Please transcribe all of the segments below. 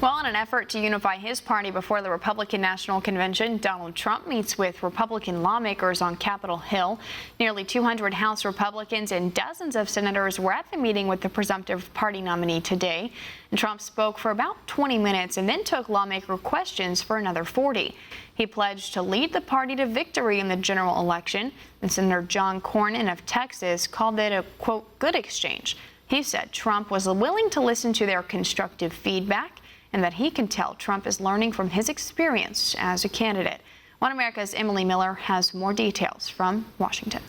Well, in an effort to unify his party before the Republican National Convention, Donald Trump meets with Republican lawmakers on Capitol Hill. Nearly 200 House Republicans and dozens of senators were at the meeting with the Presumptive Party nominee today. And Trump spoke for about 20 minutes and then took lawmaker questions for another 40. He pledged to lead the party to victory in the general election, and Senator John Cornyn of Texas called it a, quote, good exchange. He said Trump was willing to listen to their constructive feedback and that he can tell Trump is learning from his experience as a candidate. One America's Emily Miller has more details from Washington.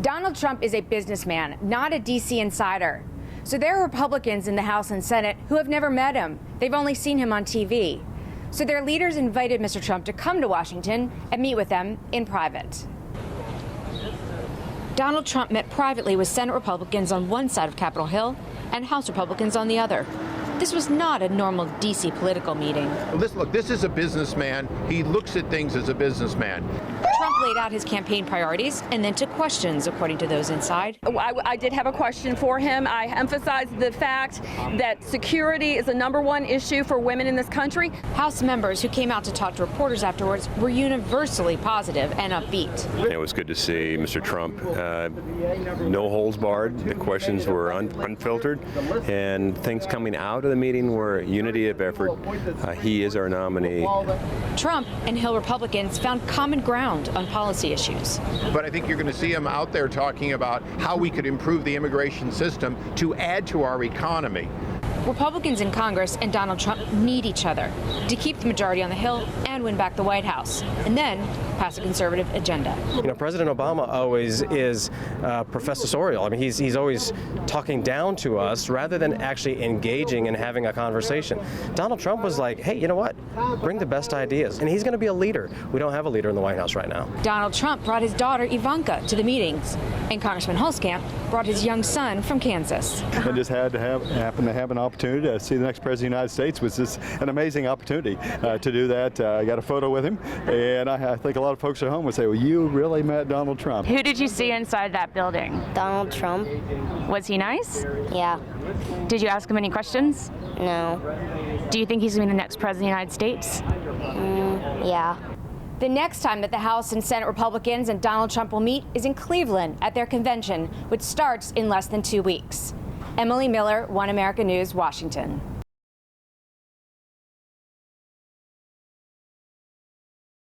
Donald Trump is a businessman, not a D.C. insider. So there are Republicans in the House and Senate who have never met him. They've only seen him on TV. So their leaders invited Mr. Trump to come to Washington and meet with them in private. Donald Trump met privately with Senate Republicans on one side of Capitol Hill and House Republicans on the other. This was not a normal D.C. political meeting. Look, this is a businessman. He looks at things as a businessman. Trump laid out his campaign priorities and then took questions, according to those inside. I did have a question for him. I emphasized the fact that security is the #1 issue for women in this country. House members who came out to talk to reporters afterwards were universally positive and upbeat. It was good to see Mr. Trump. No holds barred. The questions were unfiltered, and things coming out of the meeting were unity of effort. He is our nominee. Trump and Hill Republicans found common ground on policy issues. But I think you're going to see him out there talking about how we could improve the immigration system to add to our economy. Republicans in Congress and Donald Trump need each other to keep the majority on the Hill and win back the White House, and then pass a conservative agenda. You know, President Obama always is professorial. I mean, he's always talking down to us rather than actually engaging and having a conversation. Donald Trump was like, hey, you know what? Bring the best ideas. And he's going to be a leader. We don't have a leader in the White House right now. Donald Trump brought his daughter Ivanka to the meetings, and Congressman Hulskamp brought his young son from Kansas. I just happen to have an opportunity to see the next president of the United States. Was just an amazing opportunity to do that. I got a photo with him, and I think a lot of folks at home would say, well, you really met Donald Trump. Who did you see inside that building? Donald Trump. Was he nice? Yeah. Did you ask him any questions? No. Do you think he's going to be the next president of the United States? Yeah. The next time that the House and Senate Republicans and Donald Trump will meet is in Cleveland at their convention, which starts in less than 2 weeks. Emily Miller, One America News, Washington.